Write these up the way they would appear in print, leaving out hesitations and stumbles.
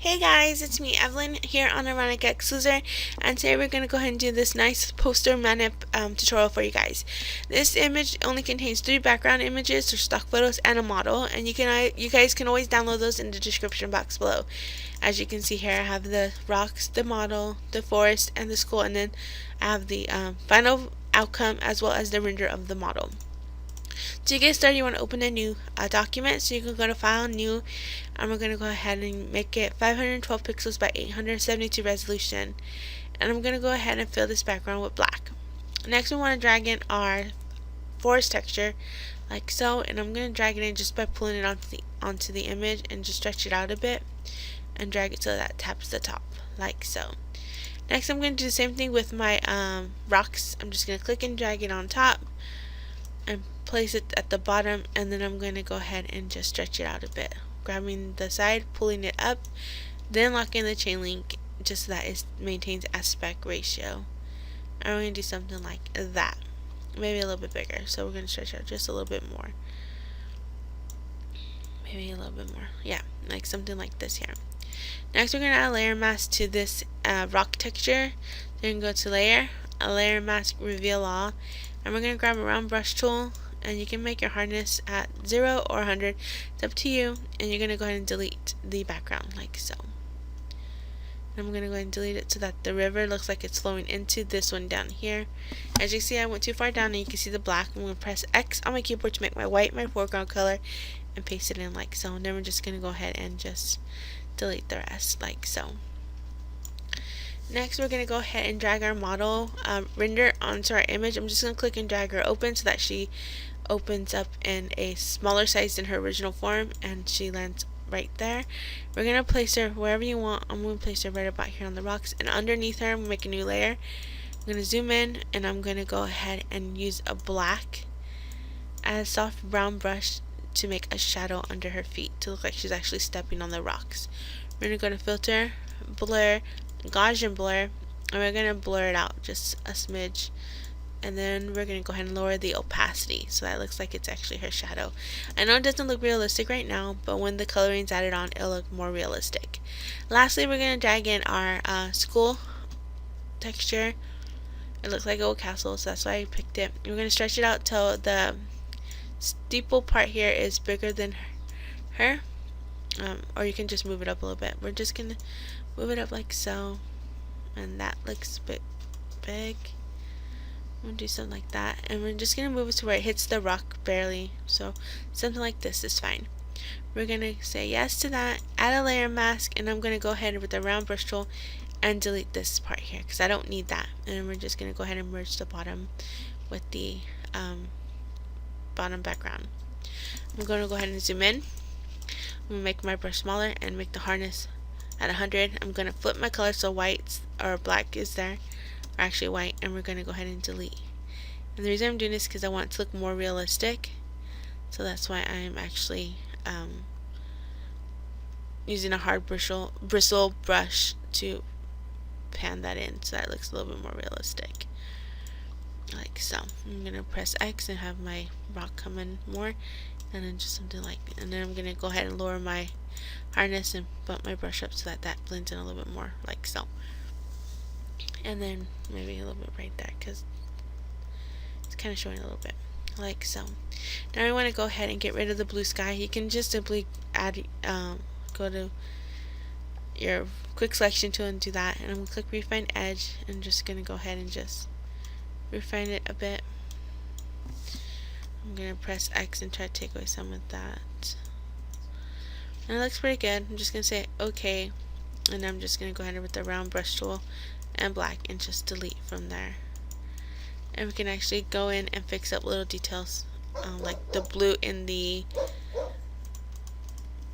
Hey guys, it's me, Evelyn, here on Ironic X Loser, and today we're going to go ahead and do this nice poster manip tutorial for you guys. This image only contains 3 background images or stock photos and a model, and you guys can always download those in the description box below. As you can see here, I have the rocks, the model, the forest, and the school, and then I have the final outcome as well as the render of the model. To get started, you want to open a new document, so you can go to File, New, and we're going to go ahead and make it 512 pixels by 872 resolution. And I'm going to go ahead and fill this background with black. Next, we want to drag in our forest texture, like so, and I'm going to drag it in just by pulling it onto the image and just stretch it out a bit, and drag it so that taps the top, like so. Next, I'm going to do the same thing with my rocks. I'm just going to click and drag it on top, and place it at the bottom, and then I'm going to go ahead and just stretch it out a bit, grabbing the side, pulling it up, then locking the chain link just so that it maintains aspect ratio. And we're going to do something like that, maybe a little bit bigger, so we're going to stretch out just a little bit more, maybe a little bit more, yeah, like something like this here. Next, we're going to add a layer mask to this rock texture. Then go to layer, a layer mask, reveal all, and we're going to grab a round brush tool, and you can make your hardness at 0 or 100, it's up to you, and you're going to go ahead and delete the background like so. And I'm going to go ahead and delete it so that the river looks like it's flowing into this one down here. As you see, I went too far down and you can see the black. I'm going to press X on my keyboard to make my white my foreground color and paste it in like so, and then we're just going to go ahead and just delete the rest like so. Next, we're going to go ahead and drag our model render onto our image. I'm just going to click and drag her open so that she opens up in a smaller size than her original form, and she lands right there. We're going to place her wherever you want. I'm going to place her right about here on the rocks, and underneath her I'm going to make a new layer. I'm going to zoom in, and I'm going to go ahead and use a black and a soft brown brush to make a shadow under her feet to look like she's actually stepping on the rocks. We're going to go to Filter, Blur, Gaussian Blur, and we're going to blur it out just a smidge, and then we're going to go ahead and lower the opacity so that it looks like it's actually her shadow. I know it doesn't look realistic right now, but when the coloring's added on, it'll look more realistic. Lastly, we're going to drag in our school texture. It looks like an old castle, so that's why I picked it. We're going to stretch it out till the steeple part here is bigger than her, or you can just move it up a little bit. We're just going to move it up like so, and that looks a bit big. I'm going to do something like that, and we're just going to move it to where it hits the rock barely, so something like this is fine. We're going to say yes to that, add a layer mask, and I'm going to go ahead with the round brush tool and delete this part here because I don't need that, and we're just going to go ahead and merge the bottom with the bottom background. I'm going to go ahead and zoom in. I'm going to make my brush smaller and make the hardness at 100. I'm going to flip my color so white or black is there, or actually white, and we're going to go ahead and delete. And the reason I'm doing this is because I want it to look more realistic, so that's why I'm actually using a hard bristle brush to pan that in so that it looks a little bit more realistic, like so. I'm going to press X and have my rock come in more, and then just something like, and then I'm going to go ahead and lower my hardness and bump my brush up so that that blends in a little bit more, like so. And then maybe a little bit right there because it's kind of showing a little bit, like so. Now we want to go ahead and get rid of the blue sky. You can just simply add, go to your quick selection tool and do that, and I'm going to click refine edge, and just going to go ahead and just refine it a bit. I'm going to press X and try to take away some of that, and it looks pretty good. I'm just going to say OK, and I'm just going to go ahead with the round brush tool and black and just delete from there. And we can actually go in and fix up little details, like the blue in the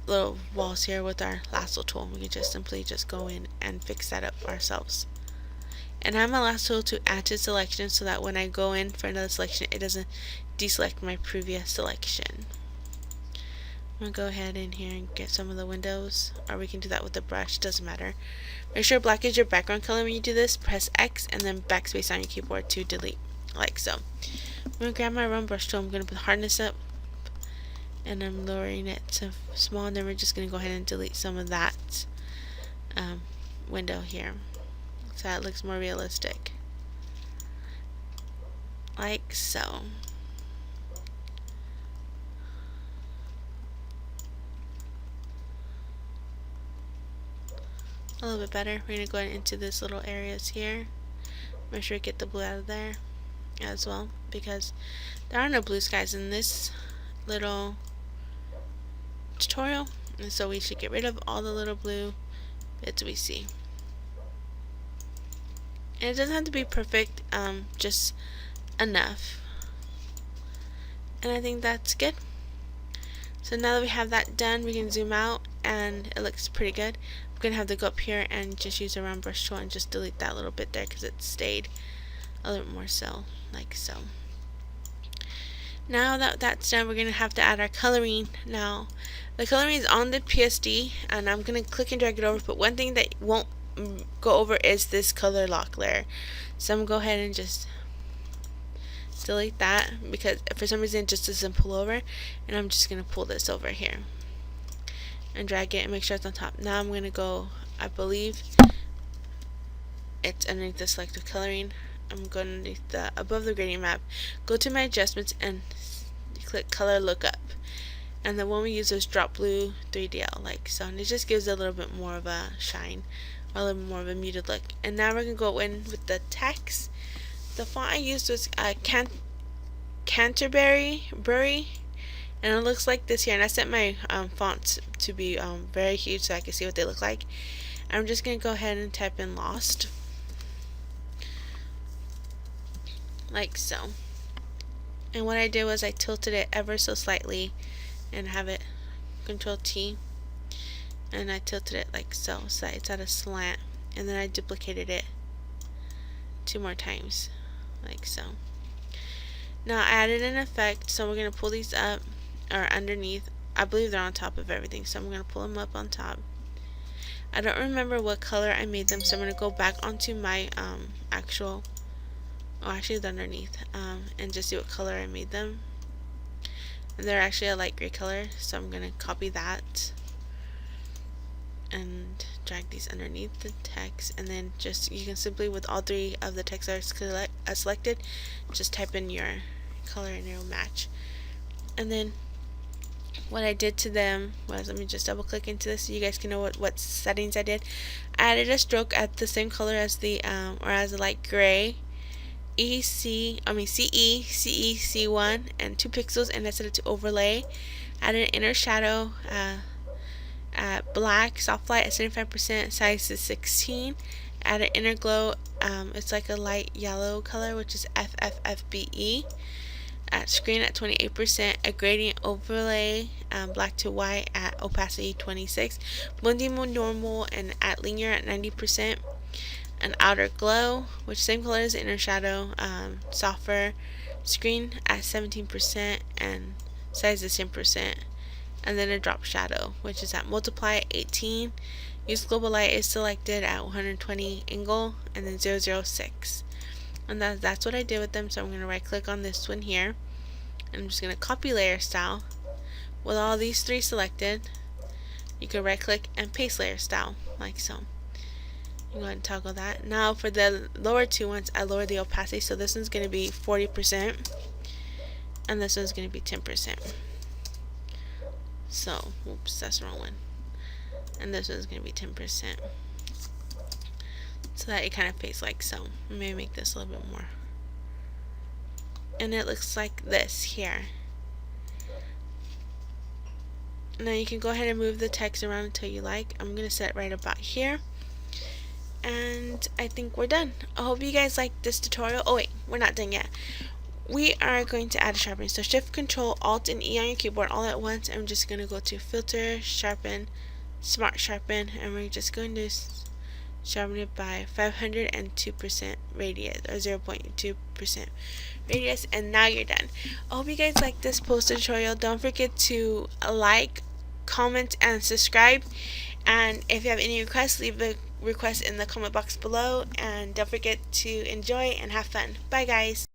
little walls here with our lasso tool. We can just simply just go in and fix that up ourselves. And I have my lasso tool to add to selection so that when I go in for another selection, it doesn't deselect my previous selection. I'm going to go ahead in here and get some of the windows, or we can do that with the brush, doesn't matter. Make sure black is your background color when you do this. Press X and then backspace on your keyboard to delete, like so. I'm going to grab my round brush tool, I'm going to put hardness up, and I'm lowering it to small, and then we're just going to go ahead and delete some of that window here, so it looks more realistic, like so. A little bit better. We're gonna go into this little areas here. Make sure we get the blue out of there as well, because there are no blue skies in this little tutorial, and so we should get rid of all the little blue bits we see. And it doesn't have to be perfect, just enough. And I think that's good. So now that we have that done, we can zoom out and it looks pretty good. I'm going to have to go up here and just use a round brush tool and just delete that little bit there because it stayed a little more so, like so. Now that that's done, we're going to have to add our coloring now. The coloring is on the PSD, and I'm going to click and drag it over, but one thing that won't go over is this color lock layer. So I'm going to go ahead and just delete that, because for some reason it just doesn't pull over, and I'm just going to pull this over here and drag it and make sure it's on top. Now I'm going to go, I believe it's underneath the selective coloring. I'm going underneath the above the gradient map, go to my adjustments and click color lookup, and the one we use is drop blue 3DL, like so, and it just gives it a little bit more of a shine, or a little bit more of a muted look. And now we're going to go in with the text. The font I used was Canterbury, and it looks like this here, and I set my fonts to be very huge so I can see what they look like. I'm just going to go ahead and type in Lost, like so. And what I did was I tilted it ever so slightly and have it Control T, and I tilted it like so, so that it's at a slant, and then I duplicated it 2 more times, like so. Now I added an effect, so we're going to pull these up, or underneath. I believe they're on top of everything, so I'm going to pull them up on top. I don't remember what color I made them, so I'm going to go back onto my actually they're underneath, and just see what color I made them. And they're actually a light gray color, so I'm going to copy that and drag these underneath the text, and then just, you can simply, with all 3 of the text are selected, just type in your color and it'll match. And then what I did to them was, let me just double click into this so you guys can know what settings I did. I added a stroke at the same color as the or as a light gray, CE, C1, and 2 pixels, and I set it to overlay. Added an inner shadow at black, soft light at 75%, size is 16. Add an inner glow, it's like a light yellow color, which is FFFBE. At screen at 28%, a gradient overlay, black to white at opacity 26, blending mode normal and at linear at 90%. An outer glow, which same color as the inner shadow, softer, screen at 17% and size is 10%. And then a drop shadow, which is at multiply at 18. Use global light is selected at 120 angle, and then 006. And that's what I did with them. So I'm going to right click on this one here, and I'm just going to copy layer style with all these 3 selected. You can right click and paste layer style, like so. You go ahead and toggle that. Now for the lower 2 ones, I lower the opacity, so this one's going to be 40% and this one's going to be 10%. So, oops, that's the wrong one. And this one's going to be 10%. So that it kind of fades like so. Maybe make this a little bit more. And it looks like this here. Now you can go ahead and move the text around until you like. I'm going to set it right about here. And I think we're done. I hope you guys liked this tutorial. Oh wait, we're not done yet. We are going to add a sharpening. So Shift, Control, Alt, and E on your keyboard all at once. I'm just going to go to Filter, Sharpen, Smart Sharpen, and we're just going to sharpen it by 502% radius, or 0.2% radius, and now you're done. I hope you guys like this poster tutorial. Don't forget to like, comment, and subscribe. And if you have any requests, leave the request in the comment box below. And don't forget to enjoy and have fun. Bye guys.